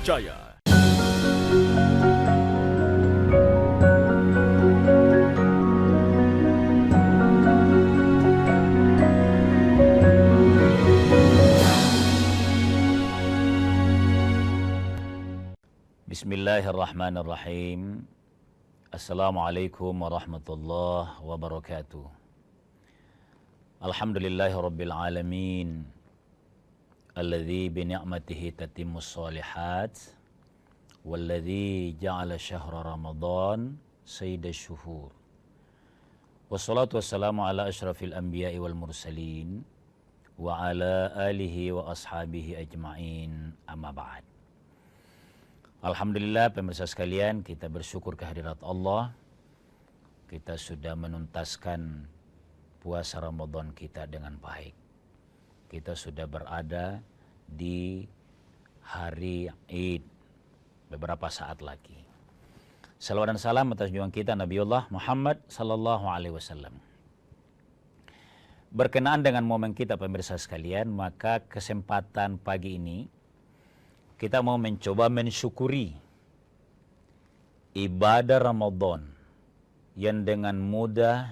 terpercaya. Bismillahirrahmanirrahim. Assalamualaikum warahmatullahi wabarakatuh. Alhamdulillahirabbil alamin. Alladzi bi ni'matihi tatimmus shalihat. Walladzi ja'ala syahra Ramadan sayyidash syuhur. Wassalatu wassalamu ala asyrafil anbiya'i wal mursalin wa ala alihi wa ashabihi ajma'in. Amma ba'd. Alhamdulillah pemirsa sekalian, kita bersyukur kehadirat Allah. Kita sudah menuntaskan puasa Ramadan kita dengan baik. Kita sudah berada di hari Id beberapa saat lagi. Salawat dan salam atas junjungan kita Nabiullah Muhammad sallallahu alaihi wasallam. Berkenaan dengan momen kita pemirsa sekalian, maka kesempatan pagi ini kita mau mencoba mensyukuri ibadah Ramadan yang dengan mudah,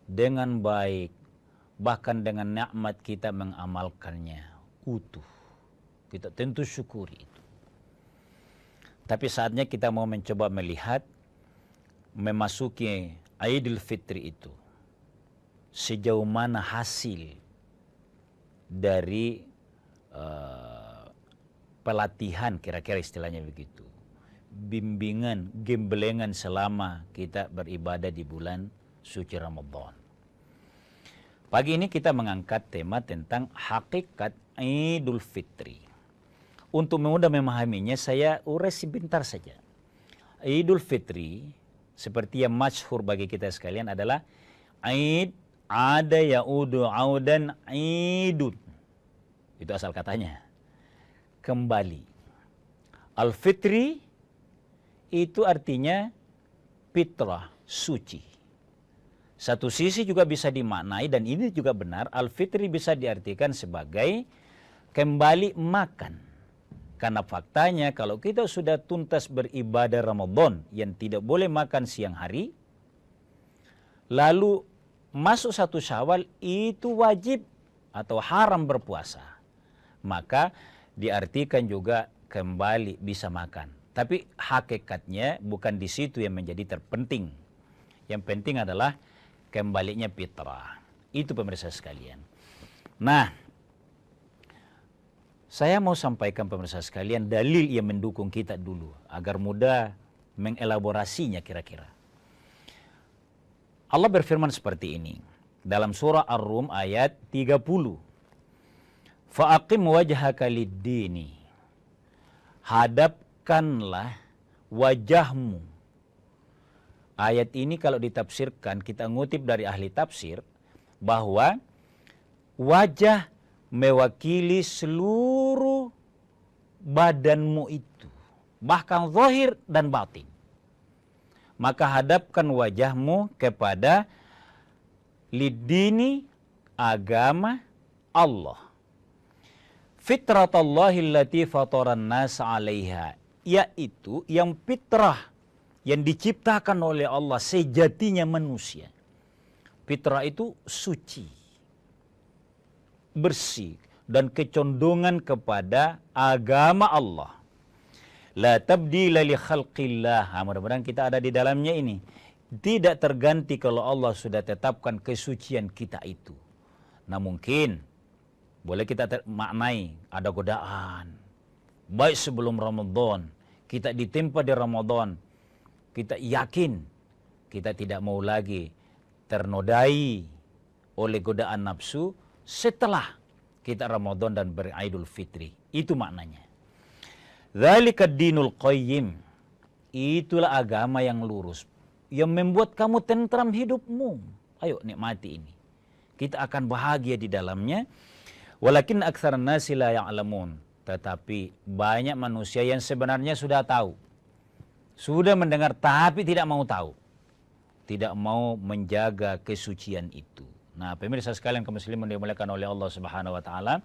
dengan baik, bahkan dengan nikmat kita mengamalkannya utuh. Kita tentu syukuri itu. Tapi saatnya kita mau mencoba melihat memasuki Idul Fitri itu. Sejauh mana hasil dari pelatihan, kira-kira istilahnya begitu, bimbingan, gembelengan selama kita beribadah di bulan suci Ramadan. Pagi ini kita mengangkat tema tentang hakikat Idul Fitri. Untuk mudah memahaminya, saya urai sebentar saja. Idul Fitri, seperti yang masyhur bagi kita sekalian, adalah Id, ada ya'udu audan idun. Itu asal katanya. Kembali. Al-Fitri itu artinya fitrah, suci. Satu sisi juga bisa dimaknai, dan ini juga benar, Al-Fitri bisa diartikan sebagai kembali makan. Karena faktanya kalau kita sudah tuntas beribadah Ramadan yang tidak boleh makan siang hari, lalu masuk 1 Syawal itu wajib atau haram berpuasa. Maka diartikan juga kembali bisa makan. Tapi hakikatnya bukan di situ yang menjadi terpenting. Yang penting adalah kembalinya fitrah. Itu pemirsa sekalian. Nah, saya mau sampaikan pemirsa sekalian dalil yang mendukung kita dulu agar mudah mengelaborasinya kira-kira. Allah berfirman seperti ini dalam surah Ar-Rum ayat 30. Fa'aqim wajhaka lid-dini. Hadapkanlah wajahmu. Ayat ini kalau ditafsirkan, kita ngutip dari ahli tafsir, bahwa wajah mewakili seluruh badanmu itu, bahkan zahir dan batin. Maka hadapkan wajahmu kepada lid-dini, agama Allah. Fitratallahi allati fataran nas 'alaiha, yaitu yang fitrah yang diciptakan oleh Allah sejatinya manusia. Fitrah itu suci, bersih, dan kecondongan kepada agama Allah. La tabdila li khalqillah. Mudah-mudahan kita ada di dalamnya ini. Tidak terganti kalau Allah sudah tetapkan kesucian kita itu. Nah mungkin boleh kita maknai ada godaan. Baik sebelum Ramadan, kita ditimpa di Ramadan, kita yakin kita tidak mau lagi ternodai oleh godaan nafsu setelah kita Ramadan dan beridul fitri. Itu maknanya. Dzalika dinul qayyim. Itulah agama yang lurus, yang membuat kamu tentram hidupmu. Ayo nikmati ini. Kita akan bahagia di dalamnya. Walakin aktsarun nasi la ya'lamun. Tetapi banyak manusia yang sebenarnya sudah tahu. Sudah mendengar tapi tidak mau tahu. Tidak mau menjaga kesucian itu. Nah, pemirsa sekalian kaum muslimin yang dimuliakan oleh Allah Subhanahu wa taala,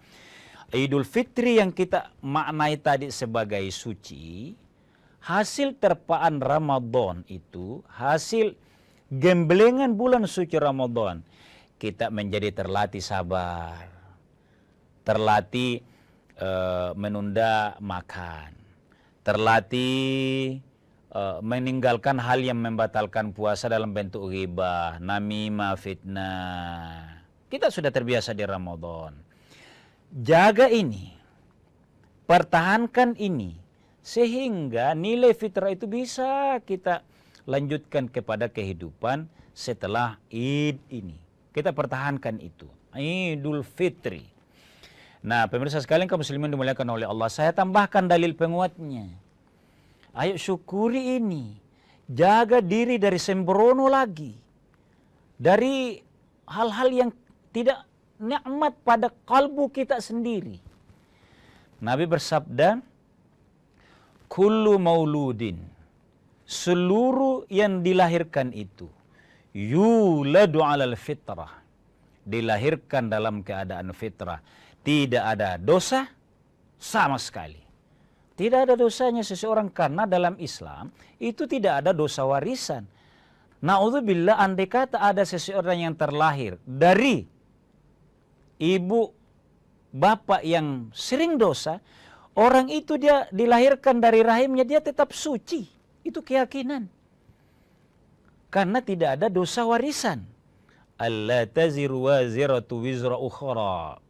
Idul Fitri yang kita maknai tadi sebagai suci, hasil terpaan Ramadan itu, hasil gemblengan bulan suci Ramadan, kita menjadi terlatih sabar, terlatih menunda makan, terlatih meninggalkan hal yang membatalkan puasa dalam bentuk ghibah, namimah, fitnah. Kita sudah terbiasa di Ramadan. Jaga ini, pertahankan ini, sehingga nilai fitrah itu bisa kita lanjutkan kepada kehidupan setelah Id ini. Kita pertahankan itu, Idul Fitri. Nah, pemirsa sekalian kaum muslimin dimuliakan oleh Allah, saya tambahkan dalil penguatnya. Ayo syukuri ini, jaga diri dari sembrono lagi, dari hal-hal yang tidak nikmat pada kalbu kita sendiri. Nabi bersabda, kullu mauludin, seluruh yang dilahirkan itu, yuladu alal fitrah, dilahirkan dalam keadaan fitrah, tidak ada dosa sama sekali. Tidak ada dosanya seseorang, karena dalam Islam itu tidak ada dosa warisan. Na'udzubillah, andai kata ada seseorang yang terlahir dari ibu bapak yang sering dosa, orang itu dia dilahirkan dari rahimnya, dia tetap suci. Itu keyakinan. Karena tidak ada dosa warisan. Alla taziru waziratu wizra ukhra.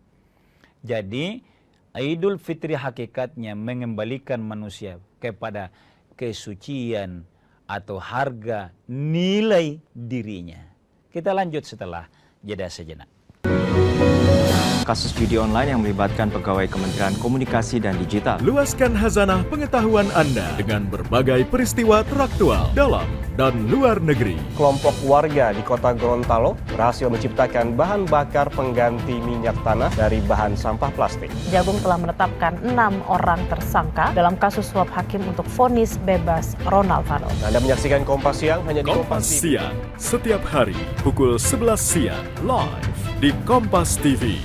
Jadi, Idul Fitri hakikatnya mengembalikan manusia kepada kesucian atau harga nilai dirinya. Kita lanjut setelah jeda sejenak. Kasus judi online yang melibatkan pegawai Kementerian Komunikasi dan Digital. Luaskan khazanah pengetahuan Anda dengan berbagai peristiwa teraktual dalam dan luar negeri. Kelompok warga di kota Gorontalo berhasil menciptakan bahan bakar pengganti minyak tanah dari bahan sampah plastik. Jagung telah menetapkan 6 orang tersangka dalam kasus suap hakim untuk vonis bebas Ronald Fano. Anda menyaksikan Kompas Siang hanya di Kompas Siang, setiap hari pukul 11 siang, live di Kompas TV.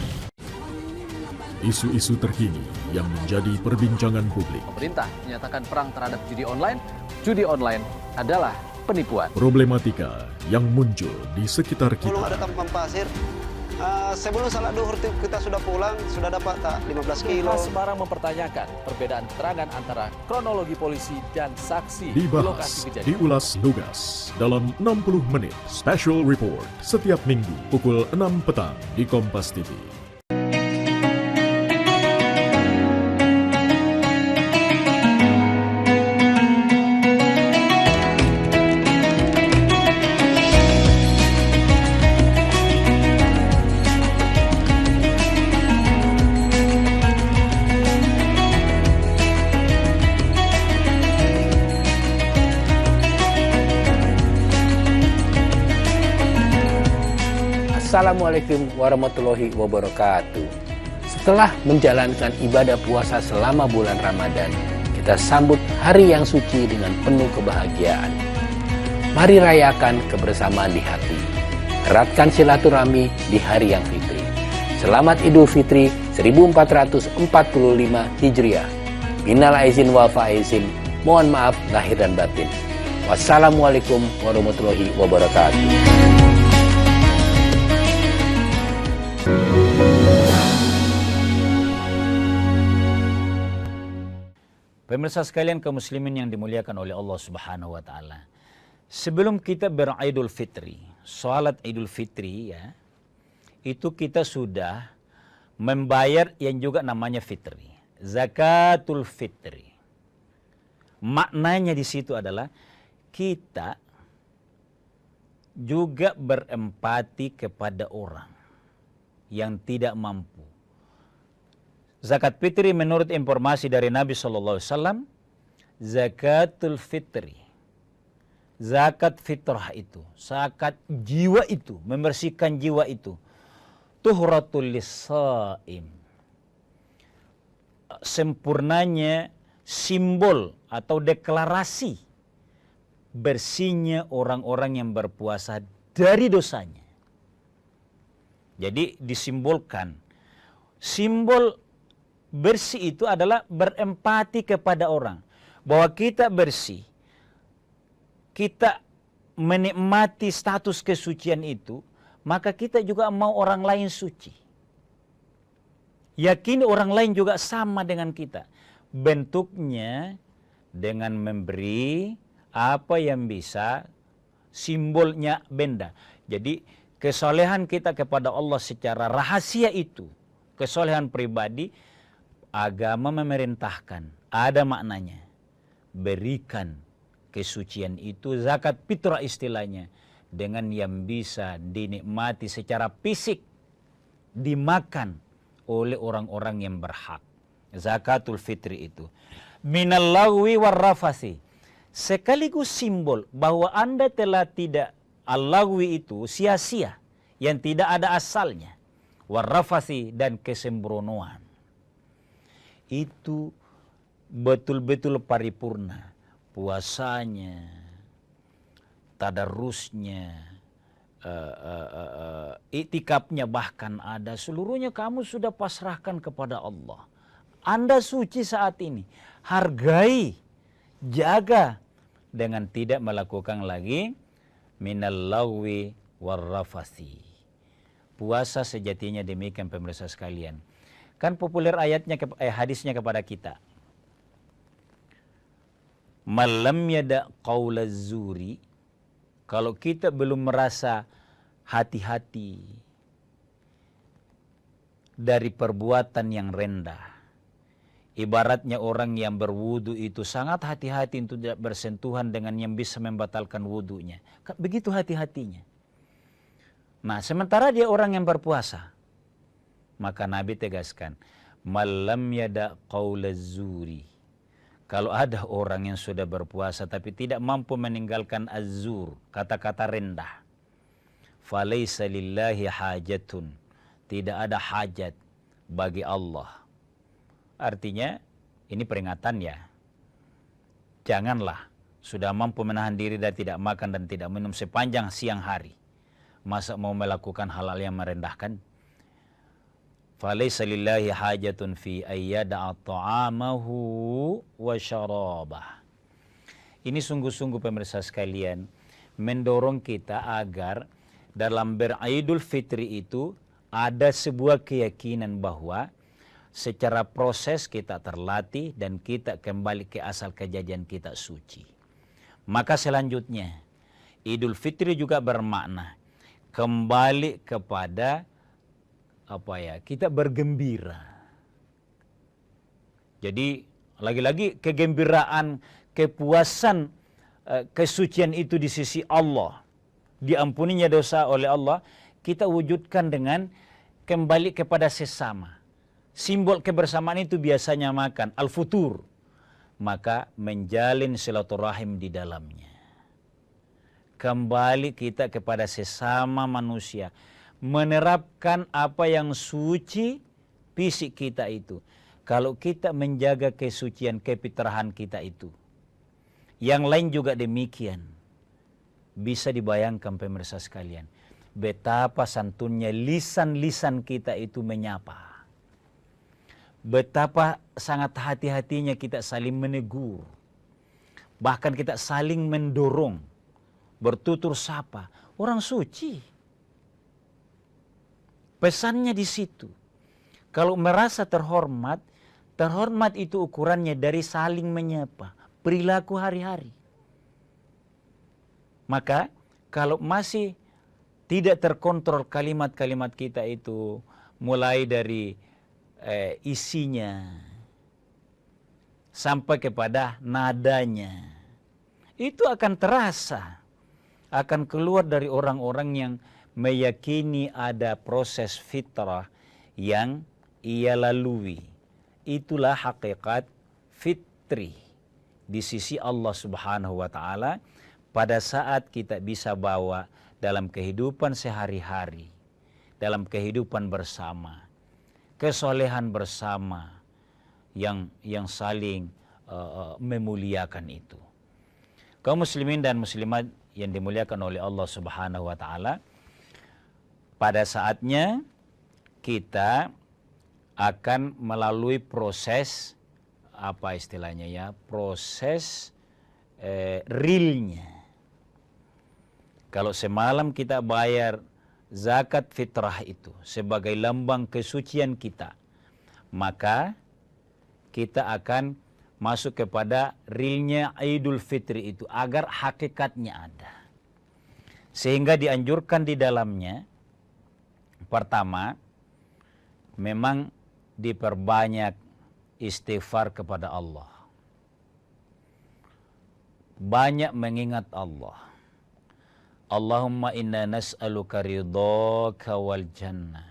Isu-isu terkini yang menjadi perbincangan publik. Pemerintah menyatakan perang terhadap judi online. Judi online adalah penipuan. Problematika yang muncul di sekitar Belum kita. ada tampang pasir. Sebelum salat duhur kita sudah pulang, sudah dapat tak 15 kilo. Semarang mempertanyakan perbedaan keterangan antara kronologi polisi dan saksi di lokasi Dibahas, kejadian. diulas lugas dalam 60 menit special report setiap minggu pukul 6 petang di Kompas TV. Assalamualaikum warahmatullahi wabarakatuh. Setelah menjalankan ibadah puasa selama bulan Ramadan, kita sambut hari yang suci dengan penuh kebahagiaan. Mari rayakan kebersamaan di hati. Eratkan silaturahmi di hari yang fitri. Selamat Idul Fitri 1445 Hijriah. Minal aizin wal faizin. Mohon maaf lahir dan batin. Wassalamualaikum warahmatullahi wabarakatuh. Pemirsa sekalian kaum muslimin yang dimuliakan oleh Allah Subhanahu wa taala. Sebelum kita beridul fitri, salat Idul Fitri ya, itu kita sudah membayar yang juga namanya fitri, zakatul fitri. Maknanya di situ adalah kita juga berempati kepada orang yang tidak mampu. Zakat fitri menurut informasi dari Nabi SAW, zakatul fitri, zakat fitrah itu, zakat jiwa itu, membersihkan jiwa itu, tuhratul lisaim, sempurnanya simbol atau deklarasi bersihnya orang-orang yang berpuasa dari dosanya. Jadi disimbolkan simbol bersih itu adalah berempati kepada orang. Bahwa kita bersih, kita menikmati status kesucian itu, maka kita juga mau orang lain suci. Yakini orang lain juga sama dengan kita. Bentuknya dengan memberi apa yang bisa, simbolnya benda. Jadi kesolehan kita kepada Allah secara rahasia itu, kesolehan pribadi, agama memerintahkan, ada maknanya. Berikan kesucian itu, zakat fitrah istilahnya, dengan yang bisa dinikmati secara fisik, dimakan oleh orang-orang yang berhak. Zakatul fitri itu. Minal lagwi warrafasi. Sekaligus simbol bahwa Anda telah tidak, al-lagwi itu sia-sia, yang tidak ada asalnya. Warrafasi dan kesembronoan. Itu betul-betul paripurna. Puasanya, tadarusnya, iktikafnya bahkan ada. Seluruhnya kamu sudah pasrahkan kepada Allah. Anda suci saat ini. Hargai, jaga dengan tidak melakukan lagi minal lagwi warrafasi. Puasa sejatinya demikian pemirsa sekalian. Kan populer ayatnya, hadisnya kepada kita. Malam yada qaulaz zuri. Kalau kita belum merasa hati-hati dari perbuatan yang rendah. Ibaratnya orang yang berwudu itu sangat hati-hati untuk tidak bersentuhan dengan yang bisa membatalkan wudunya. Begitu hati-hatinya. Nah, sementara dia orang yang berpuasa. Maka Nabi tegaskan, malam yada qaulaz zuri. Kalau ada orang yang sudah berpuasa tapi tidak mampu meninggalkan az-zur, kata-kata rendah. Falaysa lillahi hajatun. Tidak ada hajat bagi Allah. Artinya ini peringatan ya. Janganlah sudah mampu menahan diri dan tidak makan dan tidak minum sepanjang siang hari. Masa mau melakukan hal-hal yang merendahkan? Falaysa lillahi hajatun fi ayyada'a ta'amahu wa syarabah. Ini sungguh-sungguh pemirsa sekalian mendorong kita agar dalam beridul fitri itu ada sebuah keyakinan bahwa secara proses kita terlatih dan kita kembali ke asal kejadian kita suci. Maka selanjutnya Idul Fitri juga bermakna kembali kepada kita bergembira. Jadi lagi-lagi kegembiraan, kepuasan, kesucian itu di sisi Allah, diampuninya dosa oleh Allah, kita wujudkan dengan kembali kepada sesama. Simbol kebersamaan itu biasanya makan, al-futur, maka menjalin silaturahim di dalamnya. Kembali kita kepada sesama manusia, menerapkan apa yang suci fisik kita itu. Kalau kita menjaga kesucian kefitrahan kita itu, yang lain juga demikian. Bisa dibayangkan pemirsa sekalian, betapa santunnya lisan-lisan kita itu menyapa. Betapa sangat hati-hatinya kita saling menegur. Bahkan kita saling mendorong, bertutur sapa. Orang suci. Pesannya di situ. Kalau merasa terhormat, terhormat itu ukurannya dari saling menyapa, perilaku hari-hari. Maka kalau masih tidak terkontrol kalimat-kalimat kita itu, mulai dari isinya sampai kepada nadanya, itu akan terasa, akan keluar dari orang-orang yang meyakini ada proses fitrah yang ia lalui. Itulah hakikat fitri di sisi Allah Subhanahu wa ta'ala pada saat kita bisa bawa dalam kehidupan sehari-hari, dalam kehidupan bersama, kesolehan bersama yang saling memuliakan itu. Kaum muslimin dan muslimat yang dimuliakan oleh Allah Subhanahu wa ta'ala, pada saatnya kita akan melalui proses apa istilahnya ya, proses realnya. Kalau semalam kita bayar zakat fitrah itu sebagai lambang kesucian kita, maka kita akan masuk kepada realnya Idul Fitri itu agar hakikatnya ada. Sehingga dianjurkan di dalamnya, pertama, memang diperbanyak istighfar kepada Allah. Banyak mengingat Allah. Allahumma inna nas'aluka ridhaka wal jannah.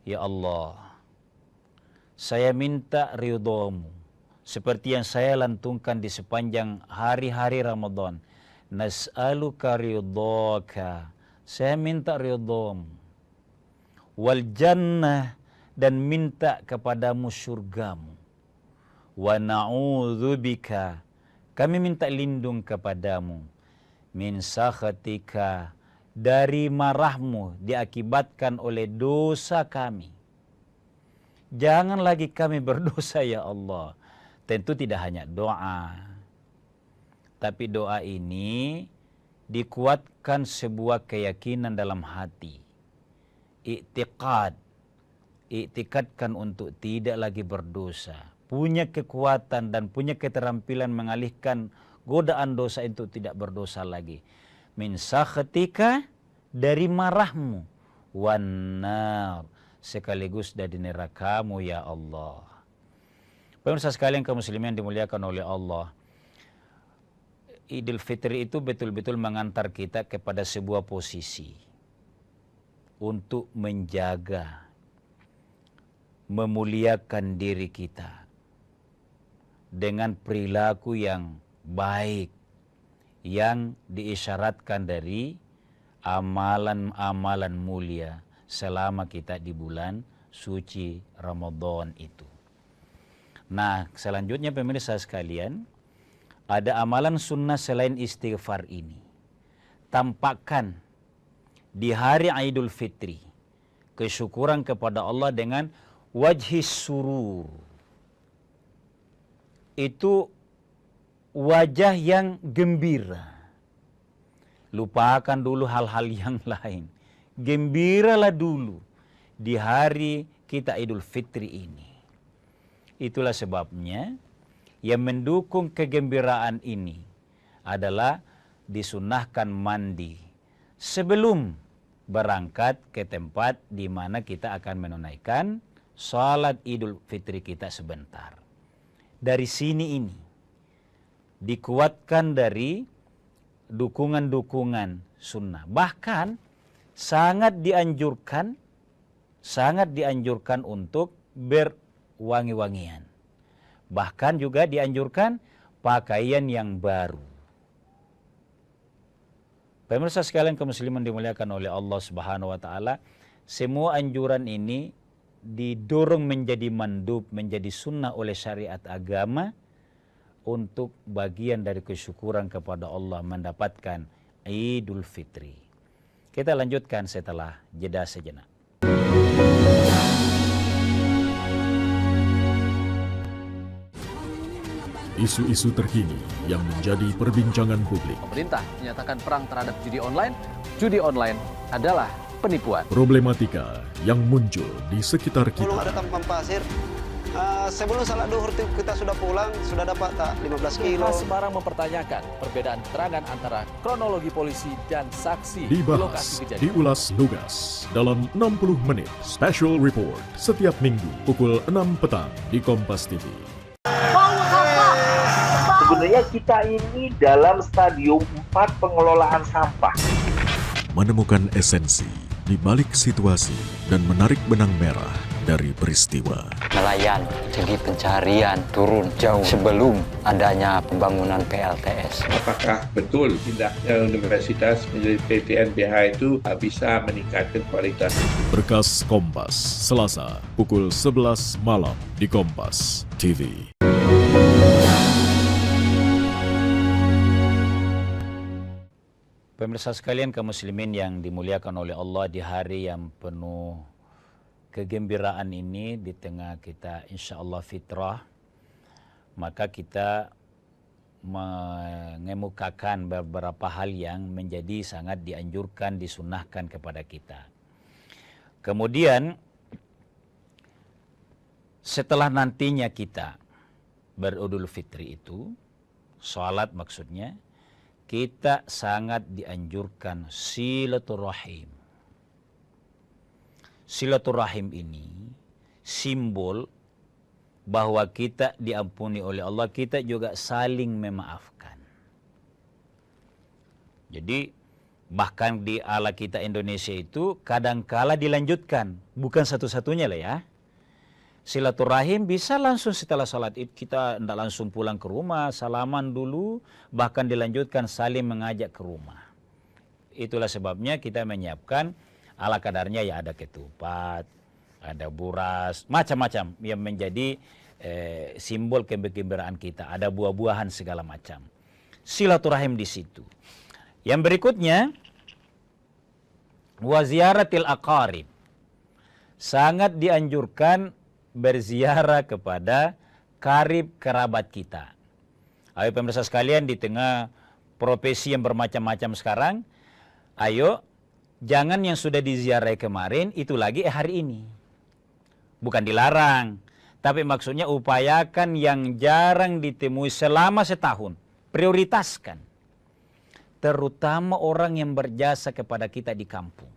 Ya Allah, saya minta ridhamu. Seperti yang saya lantungkan di sepanjang hari-hari Ramadan. Nas'aluka ridhaka. Saya minta ridhamu. Wal jannah, dan minta kepadamu surgamu. Wa na'udzubika, kami minta lindung kepadamu. Min sakhatika, dari marahmu diakibatkan oleh dosa kami. Jangan lagi kami berdosa ya Allah. Tentu tidak hanya doa, tapi doa ini dikuatkan sebuah keyakinan dalam hati. Iktikadkan untuk tidak lagi berdosa. Punya kekuatan dan punya keterampilan mengalihkan godaan dosa itu tidak berdosa lagi. Min sakhatika, dari marahmu. Wannar, sekaligus dari nerakamu ya Allah. Pemirsa sekalian kaum muslimin dimuliakan oleh Allah. Idul Fitri itu betul-betul mengantar kita kepada sebuah posisi untuk menjaga, memuliakan diri kita dengan perilaku yang baik yang diisyaratkan dari amalan-amalan mulia selama kita di bulan suci Ramadan itu. Nah, selanjutnya pemirsa sekalian, ada amalan sunnah selain istighfar ini. Tampakkan di hari Idul Fitri kesyukuran kepada Allah dengan wajhis surur. Itu wajah yang gembira. Lupakan dulu hal-hal yang lain. Gembiralah dulu di hari kita Idul Fitri ini. Itulah sebabnya yang mendukung kegembiraan ini adalah disunnahkan mandi sebelum berangkat ke tempat di mana kita akan menunaikan salat Idul Fitri kita sebentar. Dari sini ini dikuatkan dari dukungan-dukungan sunnah. Bahkan sangat dianjurkan untuk berwangi-wangian. Bahkan juga dianjurkan pakaian yang baru. Pemirsa sekalian kaum muslimin dimuliakan oleh Allah Subhanahu wa taala, semua anjuran ini didorong menjadi mandub, menjadi sunnah oleh syariat agama untuk bagian dari kesyukuran kepada Allah mendapatkan Idul Fitri. Kita lanjutkan setelah jeda sejenak. Isu-isu terkini yang menjadi perbincangan publik. Pemerintah menyatakan perang terhadap judi online. Judi online adalah penipuan. Problematika yang muncul di sekitar Belum ada kita. tampang pasir. Sebelum salat duhur kita sudah pulang, sudah dapat tak 15 kilo. Polres Semarang mempertanyakan perbedaan keterangan antara kronologi polisi dan saksi di lokasi Dibahas, kejadian. diulas lugas dalam 60 menit Special Report setiap Minggu pukul 6 petang di Kompas TV. Sebenarnya kita ini dalam stadium 4 pengelolaan sampah. Menemukan esensi di balik situasi dan menarik benang merah dari peristiwa. Nelayan segi pencarian turun jauh sebelum adanya pembangunan PLTS. Apakah betul pindahnya universitas menjadi PTNBH itu bisa meningkatkan kualitas? Berkas Kompas, Selasa pukul 11 malam di Kompas TV. Pemirsa sekalian kaum muslimin yang dimuliakan oleh Allah, di hari yang penuh kegembiraan ini di tengah kita insya Allah fitrah, maka kita mengemukakan beberapa hal yang menjadi sangat dianjurkan, disunahkan kepada kita. Kemudian setelah nantinya kita beridul fitri itu, sholat maksudnya, kita sangat dianjurkan silaturahim. Silaturahim ini simbol bahwa kita diampuni oleh Allah, kita juga saling memaafkan. Jadi bahkan di ala kita Indonesia itu kadangkala dilanjutkan, bukan satu-satunya lah ya. Silaturahim bisa langsung setelah salat Id, kita tidak langsung pulang ke rumah, salaman dulu, bahkan dilanjutkan saling mengajak ke rumah. Itulah sebabnya kita menyiapkan ala kadarnya, ya ada ketupat, ada buras, macam-macam yang menjadi simbol kegembiraan kita. Ada buah-buahan segala macam. Silaturahim di situ. Yang berikutnya, wa ziyaratil aqarib. Sangat dianjurkan berziarah kepada karib kerabat kita. Ayo pemirsa sekalian, di tengah profesi yang bermacam-macam sekarang, ayo jangan yang sudah diziarahi kemarin itu lagi hari ini. Bukan dilarang, tapi maksudnya upayakan yang jarang ditemui selama setahun. Prioritaskan. Terutama orang yang berjasa kepada kita di kampung.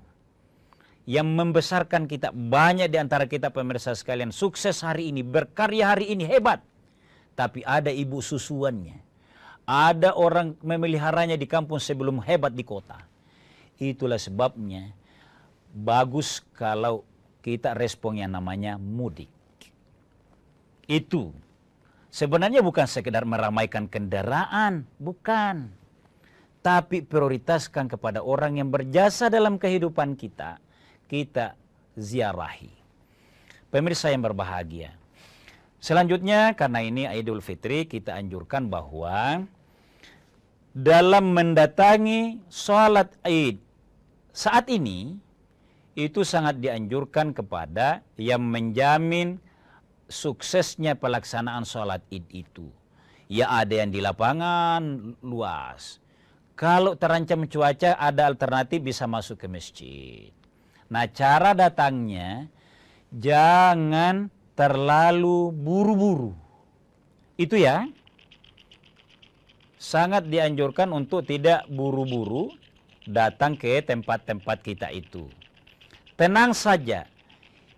Yang membesarkan kita, banyak di antara kita pemirsa sekalian sukses hari ini, berkarya hari ini, hebat. Tapi ada ibu susuannya. Ada orang memeliharanya di kampung sebelum hebat di kota. Itulah sebabnya bagus kalau kita respon yang namanya mudik. Itu sebenarnya bukan sekedar meramaikan kendaraan, bukan. Tapi prioritaskan kepada orang yang berjasa dalam kehidupan kita, kita ziarahi. Pemirsa yang berbahagia. Selanjutnya, karena ini Idul Fitri, kita anjurkan bahwa dalam mendatangi sholat Id saat ini, itu sangat dianjurkan kepada yang menjamin suksesnya pelaksanaan sholat Id itu. Ya ada yang di lapangan luas. Kalau terancam cuaca, ada alternatif bisa masuk ke masjid. Nah, cara datangnya jangan terlalu buru-buru. Itu ya. Sangat dianjurkan untuk tidak buru-buru datang ke tempat-tempat kita itu. Tenang saja.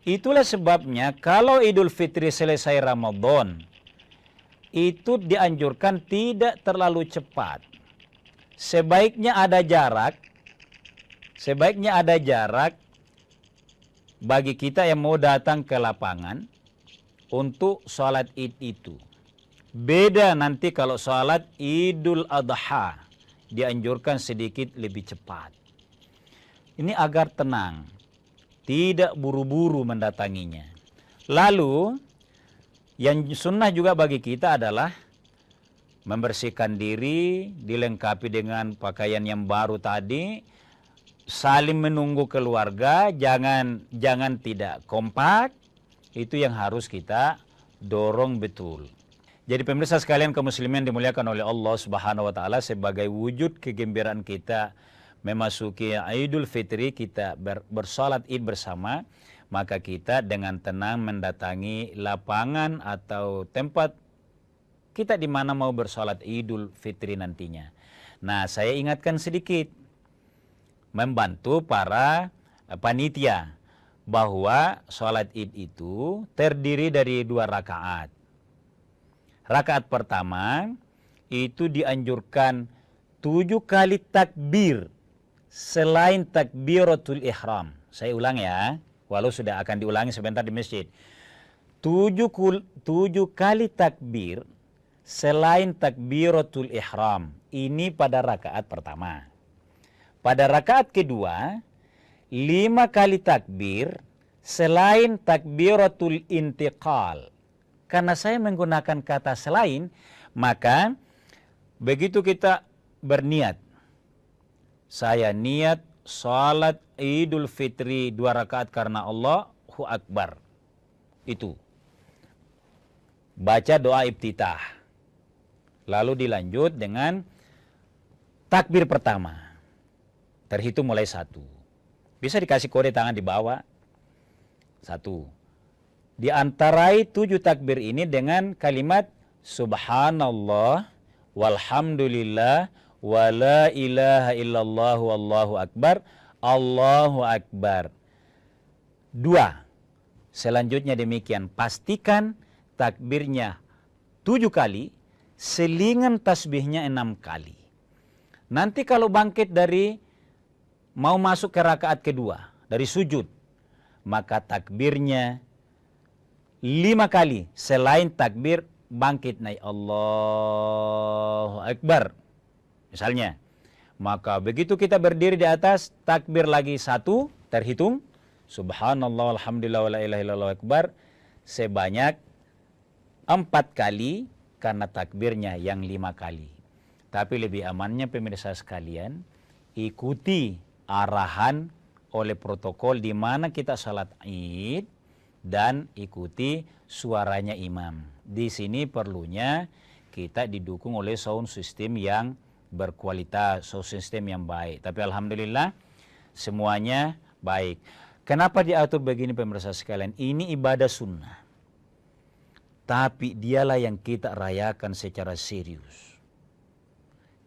Itulah sebabnya kalau Idul Fitri selesai Ramadan, itu dianjurkan tidak terlalu cepat. Sebaiknya ada jarak. Sebaiknya ada jarak bagi kita yang mau datang ke lapangan untuk sholat Id itu. Beda nanti kalau sholat Idul Adha, dianjurkan sedikit lebih cepat. Ini agar tenang, tidak buru-buru mendatanginya. Lalu, yang sunnah juga bagi kita adalah membersihkan diri, dilengkapi dengan pakaian yang baru tadi, saling menunggu keluarga, jangan tidak kompak. Itu yang harus kita dorong betul. Jadi pemirsa sekalian kaum muslimin dimuliakan oleh Allah Subhanahu wa taala, sebagai wujud kegembiraan kita memasuki Idul Fitri, kita bersalat Id bersama, maka kita dengan tenang mendatangi lapangan atau tempat kita di mana mau bersalat Idul Fitri nantinya. Nah, saya ingatkan sedikit, membantu para panitia, bahwa sholat Id itu terdiri dari 2 rakaat. Rakaat pertama itu dianjurkan 7 kali takbir selain takbiratul ihram. Saya ulang ya, walau sudah akan diulangi sebentar di masjid. 7 kali takbir selain takbiratul ihram. Ini pada rakaat pertama. Pada rakaat kedua, 5 kali takbir selain takbiratul intiqal. Karena saya menggunakan kata selain, maka begitu kita berniat, saya niat salat Idul Fitri 2 rakaat karena Allah, Allahu Akbar. Itu. Baca doa iftitah. Lalu dilanjut dengan takbir pertama. Terhitung mulai 1. Bisa dikasih kode tangan di bawah. 1. Diantarai 7 takbir ini dengan kalimat Subhanallah walhamdulillah wa la ilaha illallah wallahu akbar, Allahu akbar. 2. Selanjutnya demikian, pastikan takbirnya 7 kali, selingan tasbihnya 6 kali. Nanti kalau bangkit dari mau masuk ke rakaat kedua dari sujud, maka takbirnya 5 kali selain takbir bangkit naik Allahu Akbar. Misalnya, maka begitu kita berdiri di atas, takbir lagi 1, terhitung Subhanallah walhamdulillah wa la ilaha illallah akbar sebanyak 4 kali karena takbirnya yang 5 kali. Tapi lebih amannya pemirsa sekalian, ikuti arahan oleh protokol di mana kita salat Id dan ikuti suaranya imam. Di sini perlunya kita didukung oleh sound system yang berkualitas, sound system yang baik. Tapi alhamdulillah semuanya baik. Kenapa diatur begini pemirsa sekalian? Ini ibadah sunnah. Tapi dialah yang kita rayakan secara serius.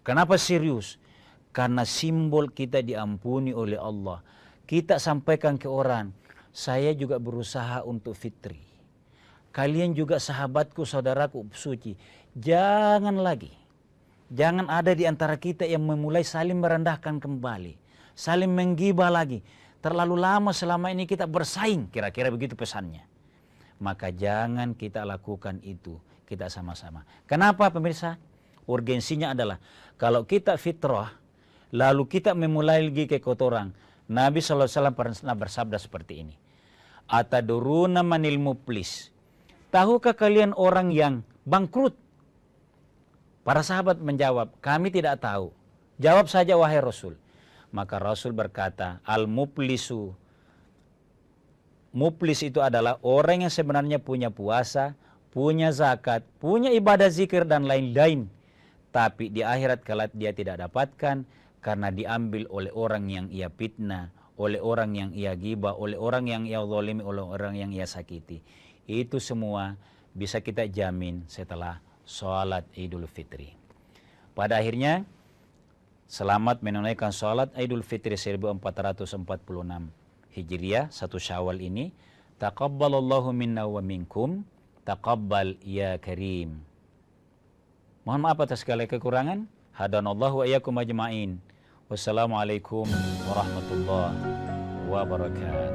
Kenapa serius? Karena simbol kita diampuni oleh Allah. Kita sampaikan ke orang, saya juga berusaha untuk fitri. Kalian juga sahabatku, saudaraku suci. Jangan lagi. Jangan ada di antara kita yang memulai saling merendahkan kembali. Saling menggibah lagi. Terlalu lama selama ini kita bersaing. Kira-kira begitu pesannya. Maka jangan kita lakukan itu. Kita sama-sama. Kenapa pemirsa? Urgensinya adalah kalau kita fitrah, lalu kita memulai lagi kekotoran. Nabi SAW pernah bersabda seperti ini. Ataduruna manil muflis. Tahukah kalian orang yang bangkrut? Para sahabat menjawab, kami tidak tahu. Jawab saja wahai Rasul. Maka Rasul berkata, al-muflisu. Muflis itu adalah orang yang sebenarnya punya puasa, punya zakat, punya ibadah zikir dan lain-lain. Tapi di akhirat kelak dia tidak dapatkan karena diambil oleh orang yang ia fitnah, oleh orang yang ia ghibah, oleh orang yang ia zalimi, oleh orang yang ia sakiti. Itu semua bisa kita jamin setelah sholat Idul Fitri. Pada akhirnya, selamat menunaikan sholat Idul Fitri 1446 Hijriah, 1 Syawal ini. Taqabbalallahu minna wa minkum, taqabbal ya karim. Mohon maaf atas segala kekurangan. Hadanallahu wa iyyakum ajma'in. Wassalamualaikum warahmatullahi wabarakatuh.